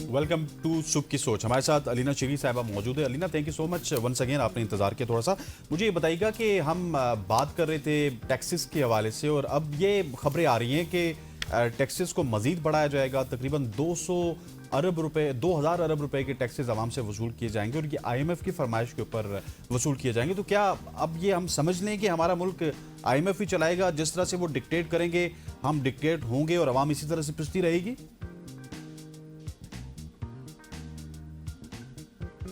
Welcome to सुख की सोच। हमारे साथ अलीना शेरी साहिबा मौजूद है। Alina, thank you so much once again, आपने इंतजार किया थोड़ा सा। मुझे ये बताइएगा कि हम बात कर रहे थे टैक्सेस के हवाले से, और अब ये खबरें आ रही हैं कि टैक्सेस को मजीद बढ़ाया जाएगा। तकरीबन 200 अरब रुपए, 2000 अरब रुपए के टैक्सेस आवाम से वसूल किए जाएंगे और ये IMF की फरमाइश के ऊपर वसूल किए जाएंगे। तो क्या अब ये हम समझ लें कि हमारा मुल्क IMF ही चलाएगा, जिस तरह से वो डिक्टेट करेंगे हम डिक्टेट होंगे और आवाम इसी तरह से पिसती रहेगी?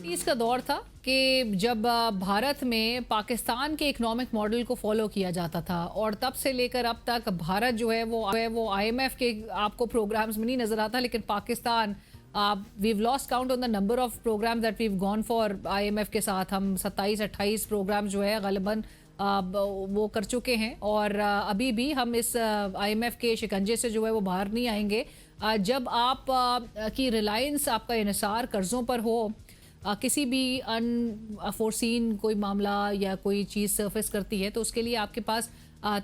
इसका दौर था कि जब भारत में पाकिस्तान के इकोनॉमिक मॉडल को फॉलो किया जाता था, और तब से लेकर अब तक भारत जो है वो IMF के आपको प्रोग्राम्स में नहीं नजर आता, लेकिन Pakistan we've lost count on the number of programmes that we've gone for IMF के साथ। हम 27-28 प्रोग्राम जो है गलबन वो कर चुके हैं, और अभी भी हम इस IMF के शिकंजे से जो है वो बाहर नहीं आएंगे। जब आप की रिलायंस, आपका इन्हिसार कर्जों पर हो, किसी भी अनफोर्सीन कोई मामला या कोई चीज़ सरफेस करती है, तो उसके लिए आपके पास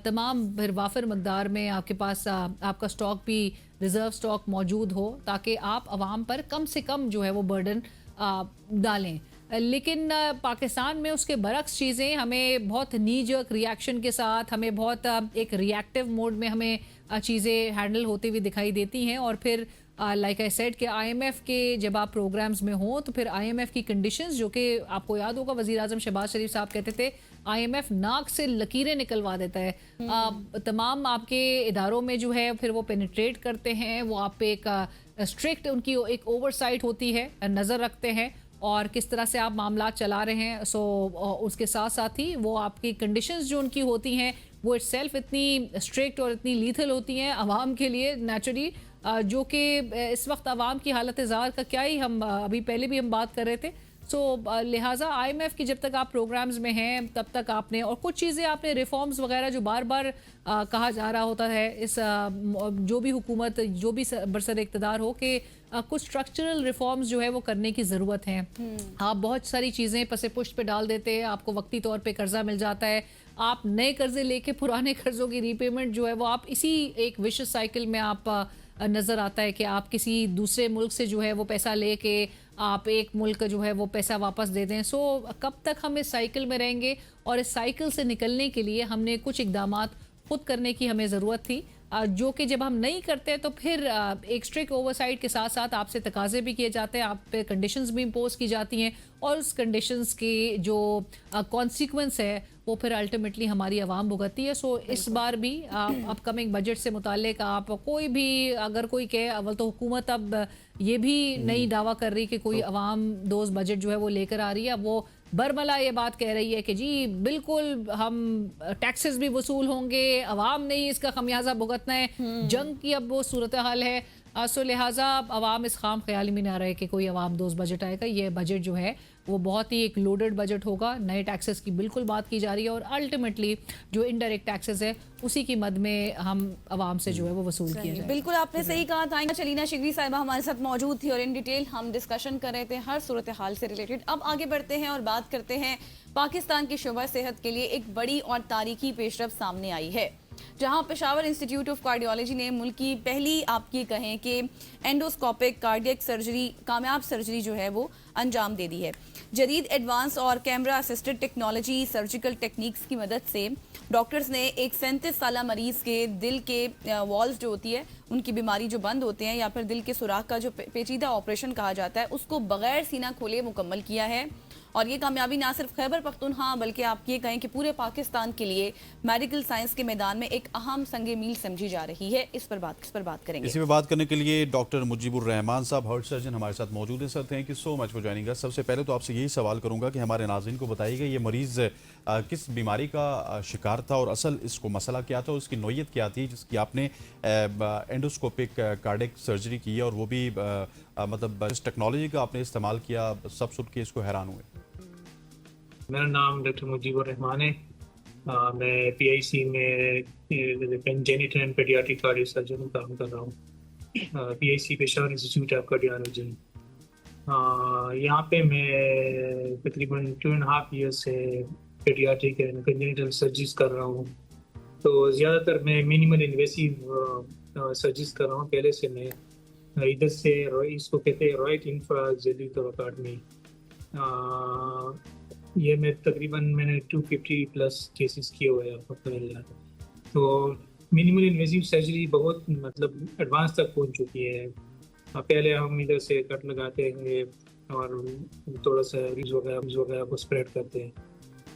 तमाम वाफिर मकदार में आपके पास आपका स्टॉक भी, रिजर्व स्टॉक मौजूद हो, ताकि आप आवाम पर कम से कम जो है वो बर्डन डालें। लेकिन पाकिस्तान में उसके बरक्स चीज़ें हमें बहुत नी जर्क रिएक्शन के साथ, हमें बहुत एक रिएक्टिव मोड में हमें चीज़ें हैंडल होती हुई दिखाई देती हैं। और फिर लाइक आई सेड कि IMF के जब आप प्रोग्राम्स में हो, तो फिर IMF की कंडीशंस, जो कि आपको याद होगा वज़ीर आज़म शहबाज शरीफ साहब कहते थे IMF नाक से लकीरें निकलवा देता है। तमाम आपके इदारों में जो है फिर वो पेनिट्रेट करते हैं, वो आप पे एक स्ट्रिक्ट उनकी एक ओवरसाइट होती है, नज़र रखते हैं और किस तरह से आप मामला चला रहे हैं। सो उसके साथ साथ ही वो आपकी कंडीशंस जो उनकी होती हैं वो इटसेल्फ इतनी स्ट्रिक्ट और इतनी लीथल होती हैं आवाम के लिए नेचुरली, जो कि इस वक्त आवाम की हालत ज़ार का क्या ही हम अभी पहले भी हम बात कर रहे थे। सो लिहाजा IMF की जब तक आप प्रोग्राम्स में हैं तब तक आपने, और कुछ चीज़ें आपने रिफॉर्म्स वगैरह जो बार बार कहा जा रहा होता है इस जो भी हुकूमत, जो भी बरसर इक़्तिदार हो, कि कुछ स्ट्रक्चरल रिफॉर्म्स जो है वो करने की ज़रूरत है। आप बहुत सारी चीज़ें पसे पुश्त पे डाल देते हैं, आपको वक्ती तौर पे कर्जा मिल जाता है, आप नए कर्जे लेके पुराने कर्जों की रीपेमेंट जो है वो आप इसी एक विशियस साइकिल में आप नज़र आता है कि आप किसी दूसरे मुल्क से जो है वो पैसा लेके आप एक मुल्क जो है वो पैसा वापस दे दें। सो कब तक हम इस साइकिल में रहेंगे, और इस साइकिल से निकलने के लिए हमने कुछ इक़दामात खुद करने की हमें ज़रूरत थी, जो कि जब हम नहीं करते तो फिर एक स्ट्रिक्ट ओवरसाइट के साथ साथ आपसे तकाजे भी किए जाते हैं, आप पे कंडीशंस भी इम्पोज की जाती हैं, और उस कंडीशंस की जो कॉन्सिक्वेंस है वो फिर अल्टीमेटली हमारी आवाम भुगतती है। सो इस बार भी अपकमिंग बजट से मुताल्लिक आप कोई भी अगर कोई कहे, अव्वल तो हुकूमत अब ये भी नहीं दावा कर रही कि कोई आवाम दोस्त बजट जो है वो लेकर आ रही है। अब वो बरमला ये बात कह रही है कि जी बिल्कुल हम टैक्सेस भी वसूल होंगे, अवाम ने ही इसका खमियाजा भुगतना है, जंग की अब वो सूरत हाल है। सो लिहाजा अवाम इस खाम ख्याली में ना रहे कि कोई अवाम दोस्त बजट आएगा। ये बजट जो है वो बहुत ही एक लोडेड बजट होगा। नए टैक्सेस की बिल्कुल बात की जा रही है, और अल्टीमेटली जो इनडायरेक्ट टैक्सेस है उसी की मद में हम अवाम से जो है वो वसूल किया जाए। बिल्कुल आपने सही कहा था। अलीना शेरी साहिबा हमारे साथ मौजूद थी और इन डिटेल हम डिस्कशन कर रहे थे हर सूरत हाल से रिलेटेड। अब आगे बढ़ते हैं और बात करते हैं पाकिस्तान की शोबा सेहत के लिए एक बड़ी और तारीखी पेशरफ सामने आई है, जहां पेशावर इंस्टीट्यूट ऑफ कार्डियोलॉजी ने मुल्क की पहली, आपकी कहें कि एंडोस्कोपिक कार्डियक सर्जरी, कामयाब सर्जरी जो है वो अंजाम दे दी है। जदीद एडवांस और camera assisted technology surgical techniques की मदद से डॉक्टर्स ने एक 37 साल मरीज के दिल के वॉल्स जो होती है, उनकी बीमारी जो बंद होते हैं, या फिर दिल के सुराख का जो पेचीदा ऑपरेशन कहा जाता है, उसको बगैर सीना खोले मुकम्मल किया है। और ये कामयाबी ना सिर्फ खैबर पख्तूनख्वा बल्कि आप ये कहें कि पूरे पाकिस्तान के लिए मेडिकल साइंस के मैदान में एक अहम संगे मील समझी जा रही है। इस पर बात करेंगे। इसी पे बात करने के लिए डॉक्टर मुजीबुर रहमान साहब, हार्ट सर्जन, हमारे साथ मौजूद हैं। Sir, thank you so much for joining us. सबसे पहले तो आपसे यही सवाल करूंगा कि हमारे नाज़रीन को बताइएगा ये मरीज़ किस बीमारी का शिकार था, और असल इसको मसला क्या था, उसकी नौयत क्या थी जिसकी आपने एंडोस्कोपिक कार्डियक सर्जरी की है, और वो भी मतलब इस टेक्नोलॉजी का आपने इस्तेमाल किया। सब सुन के इसको हैरान हुए। मेरा नाम डॉक्टर मुजीबुर रहमान है। मैं PIC में genital and paediatric cardio surgeon में काम कर रहा हूँ। PIC Peshawar institute of cardiology. यहाँ पे मैं तकरीबन 2.5 ईयर से पेडियाट्रिक एंड कंजेनिटल सर्जरीज कर रहा हूँ। तो ज़्यादातर मैं मिनिमल इन्वेसिव सर्जरीज कर रहा हूँ। पहले से मैं इधर से इसको कहते हैं राइट इंफ्रा जेलिटोकार्डमी। ये मैंने 250 प्लस केसेस किए हुए हैं अल्हम्दुलिल्लाह। तो मिनिमल इन्वेजिव सर्जरी बहुत मतलब एडवांस तक पहुंच चुकी है। पहले हम इधर से कट लगाते हैं और थोड़ा सा रीज वगैरह को स्प्रेड करते हैं।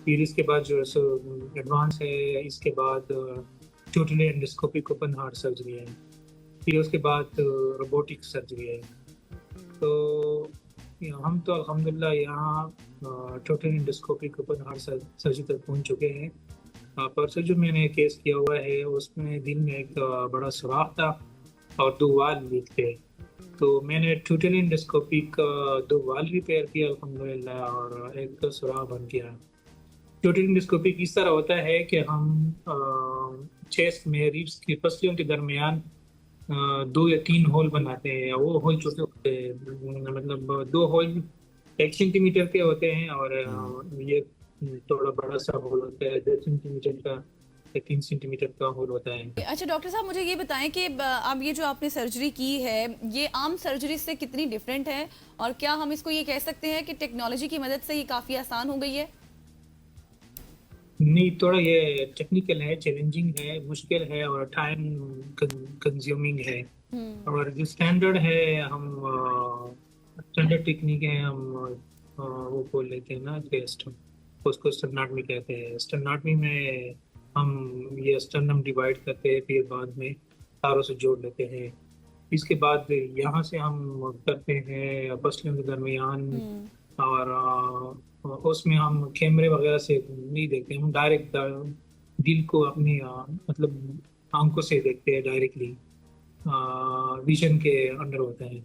फिर इसके बाद जो है एडवांस है, इसके बाद totally endoscopic open heart surgery है। फिर उसके बाद रोबोटिक सर्जरी है। तो हम तो अल्हम्दुलिल्लाह यहाँ total endoscopic open heart surgery तक पहुँच चुके हैं। परसों जो मैंने केस किया हुआ है उसमें दिल में एक बड़ा सुराख था और 2 वाल लीक थे। तो मैंने टोटल एंडोस्कोपिक 2 वाल रिपेयर किया अल्हम्दुलिल्लाह और एक तो सुराख बन गया। टोटल एंडोस्कोपिक इस तरह होता है कि हम चेस्ट में रिब्स की पसलियों के दरमियान 2 या 3 होल बनाते हैं। वो होल छोटे होते हैं, मतलब 2 होल 1 सेंटीमीटर के होते हैं और ये थोड़ा बड़ा सा होल होता है 2 सेंटीमीटर का या 3 सेंटीमीटर का होल होता है। अच्छा डॉक्टर साहब, मुझे ये बताएं कि अब ये जो आपने सर्जरी की है ये आम सर्जरी से कितनी डिफरेंट है, और क्या हम इसको ये कह सकते हैं कि टेक्नोलॉजी की मदद से ये काफ़ी आसान हो गई है? नहीं, थोड़ा ये टेक्निकल है, चैलेंजिंग है, मुश्किल है और टाइम कंज्यूमिंग है। और जो स्टैंडर्ड है हम स्टैंडर्ड टेक्निक है, हम वो बोल लेते हैं ना टेस्ट, उसको स्टेनोटॉमी कहते हैं। स्टेनोटॉमी में हम ये स्टर्नम डिवाइड करते हैं, फिर बाद में तारों से जोड़ लेते हैं। इसके बाद यहाँ से हम करते हैं पसलियों के दरमियान और उसमें हम कैमरे वगैरह से नहीं देखते, हम डायरेक्ट दिल को अपनी मतलब आंखों से देखते हैं डायरेक्टली, विजन के अंडर होता है।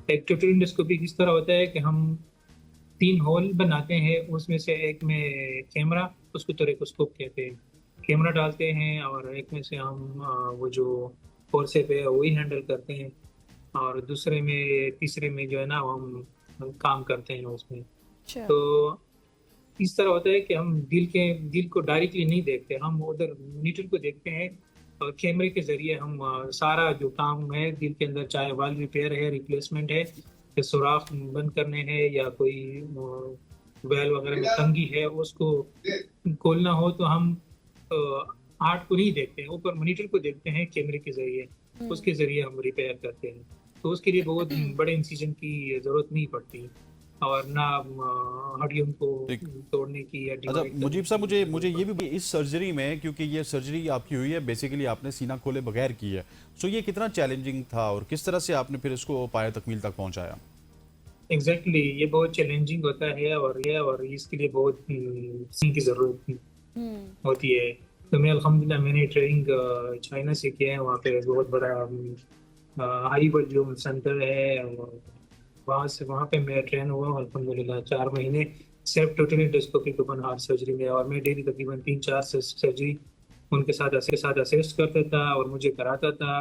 एक टोटल एंडोस्कोपी इस तरह होता है कि हम 3 होल बनाते हैं, उसमें से एक में कैमरा, उसको टोरेकोस्कोप कहते हैं, कैमरा डालते हैं और एक में से हम वो जो फोर्सेप है वही हैंडल करते हैं और दूसरे में तीसरे में जो है ना हम काम करते हैं उसमें। तो इस तरह होता है कि हम दिल को डायरेक्टली नहीं देखते, हम उधर मॉनिटर को देखते हैं और कैमरे के जरिए हम सारा जो काम है दिल के अंदर, चाहे वाल रिपेयर है, रिप्लेसमेंट है, या सुराख बंद करने हैं या कोई वेल वगैरह में तंगी है उसको खोलना हो, तो हम हार्ट को नहीं देखते हैं, ऊपर मॉनिटर को देखते हैं कैमरे के जरिए, उसके जरिए हम रिपेयर करते हैं। तो उसके लिए बहुत बड़े इंसिजन की जरूरत नहीं पड़ती और ना हड्डियों को तोड़ने की या अच्छा मुजीब साहब, मुझे ये भी इस सर्जरी में, क्योंकि ये सर्जरी आपकी हुई है बेसिकली आपने सीना खोले बगैर की है, सो ये कितना चैलेंजिंग था और किस तरह से आपने फिर इसको पाया तकमील तक पहुंचाया? एग्जैक्टली ये बहुत चैलेंजिंग होता है और इसके लिए बहुत की जरूरत होती है। तो मैं अल्हम्दुलिल्लाह मैंने ट्रेनिंग चाइना से किया है, वहाँ पे बहुत बड़ा हाई वॉल्यूम सेंटर है, वहाँ पे मैं ट्रेन हुआ अल्हम्दुलिल्लाह 4 महीने सिर्फ total endoscopic open heart surgery में। और मैं डेली तकरीबन 3-4 सर्जरी उनके साथ असिस्ट करता था और मुझे कराता था।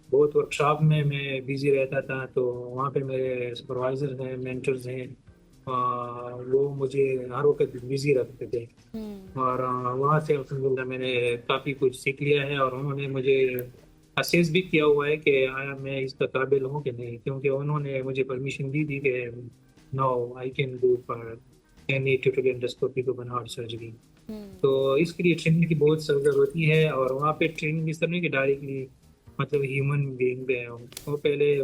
बहुत वर्कशॉप में मैं बिजी रहता था, तो वहाँ पे मेरे सुपरवाइजर हैं, मेंटर्स हैं, वो मुझे हर वक्त बिजी रखते थे और वहाँ से अल्हम्दुलिल्लाह मैंने काफ़ी कुछ सीख लिया है और उन्होंने मुझे असेस भी किया हुआ है कि आया मैं इसका काबिल हूँ कि नहीं, क्योंकि उन्होंने मुझे परमिशन दी थी कि no I can do for any total endoscopic open heart surgery. तो इसके लिए ट्रेनिंग की बहुत जरूरत होती है और वहाँ पे ट्रेनिंग इस तरह नहीं कि डायरेक्टली मतलब ह्यूमन बीइंग पे वो पहले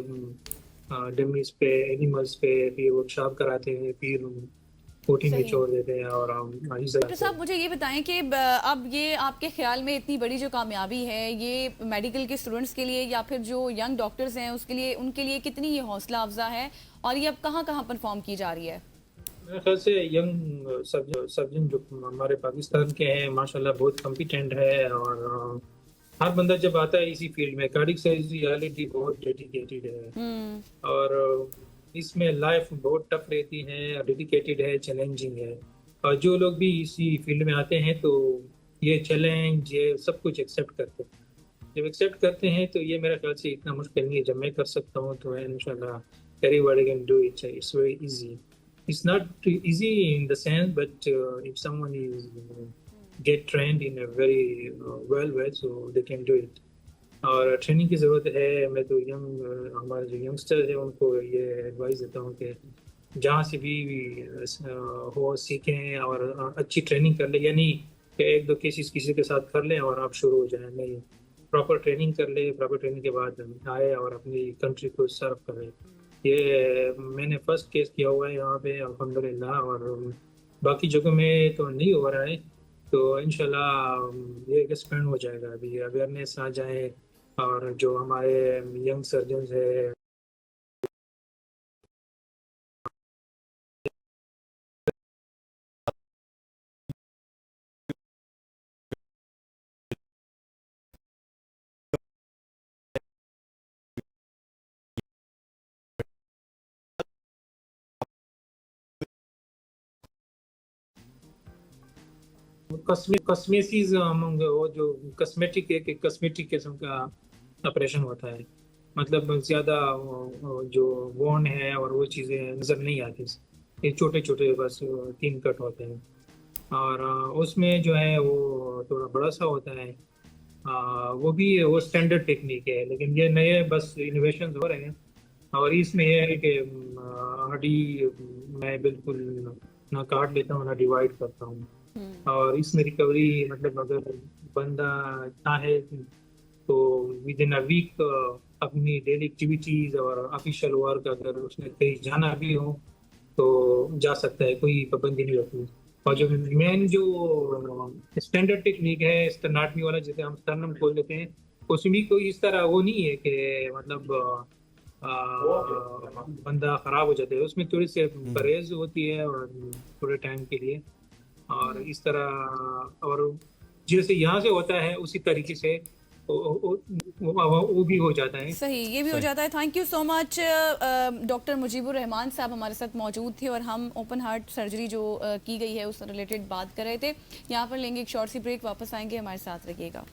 डमीज पे, एनिमल्स पे फिर वर्कशॉप कराते हैं, फिर कोटिंग में छोड़ देते हैं और हम डॉक्टर साहब मुझे ये बताएं कि अब ये आपके ख्याल में इतनी बड़ी जो कामयाबी है ये मेडिकल के स्टूडेंट्स के लिए या फिर जो यंग डॉक्टर्स हैं उसके लिए, उनके लिए कितनी ये हौसला अफजा है और ये अब कहाँ कहाँ परफॉर्म की जा रही है? मेरे ख्याल से यंग सर्जन जो हमारे पाकिस्तान के हैं माशाल्लाह बहुत कॉम्पिटेंट है और हर बंदा जब आता है इसी फील्ड में, कार्डियक सर्जरी ऑलरेडी बहुत डेडिकेटेड है और इसमें लाइफ बहुत टफ रहती है, डेडिकेटेड है, चैलेंजिंग है। और जो लोग भी इसी फील्ड में आते हैं तो ये चैलेंज, ये सब कुछ एक्सेप्ट करते हैं। जब एक्सेप्ट करते हैं तो ये मेरे ख्याल से इतना मुश्किल नहीं है। जब मैं कर सकता हूँ तो इंशाल्लाह everybody can do it. It's very easy. It's not easy in the sense, but if someone is get trained in a very well way, so they can do it. और ट्रेनिंग की ज़रूरत है। मैं तो हमारे जो यंगस्टर है उनको ये एडवाइस देता हूँ कि जहाँ से भी हो सीखें और अच्छी ट्रेनिंग कर ले, यानी कि एक दो केसेस किसी के साथ कर लें और आप शुरू हो जाएं। नहीं, प्रॉपर ट्रेनिंग कर ले, प्रॉपर ट्रेनिंग के बाद आए और अपनी कंट्री को सर्व करें। ये मैंने फर्स्ट केस किया हुआ है यहाँ पे अल्हम्दुलिल्लाह, और बाकी जगहों में तो नहीं हो रहा है। तो इंशाल्लाह ये एक्सपेंड हो जाएगा, अभी अवेयरनेस आ जाए और जो हमारे यंग सर्जन्स है कस्मेसीज, वो जो कस्मेटिक एक कस्मेटिक किस्म का ऑपरेशन होता है, मतलब ज्यादा जो वॉन है और वो चीजें नजर नहीं आती। ये छोटे छोटे बस 3 कट होते हैं, और उसमें जो है वो थोड़ा बड़ा सा होता है। वो भी वो स्टैंडर्ड टेक्निक है, लेकिन ये नए बस इनोवेशन हो रहे हैं। और इसमें यह है कि हड्डी मैं बिल्कुल ना काट लेता हूँ ना डिवाइड करता हूँ। और इसमें रिकवरी मतलब अगर बंदा चाहे तो विद इन अ वीक अपनी डेली एक्टिविटीज और ऑफिशियल वर्क अगर उसने कहीं जाना भी हो तो जा सकता है, कोई पाबंदी नहीं होती। और जो मेन जो स्टैंडर्ड टेक्निक है स्टर्नाटमी वाला, जिसे हम स्टर्नम खोल लेते हैं, उसमें कोई इस तरह वो नहीं है कि मतलब बंदा खराब हो जाता है। उसमें थोड़ी सी परहेज होती है और थोड़े टाइम के लिए, और इस तरह और जैसे यहाँ से होता है उसी तरीके से वो भी हो जाता है। सही, ये भी हो सही। जाता है। Thank you so much. Doctor Mujibur Rahman साहब हमारे साथ मौजूद थे और हम ओपन हार्ट सर्जरी जो की गई है उस रिलेटेड बात कर रहे थे। यहाँ पर लेंगे एक शॉर्ट सी ब्रेक, वापस आएंगे, हमारे साथ रहिएगा।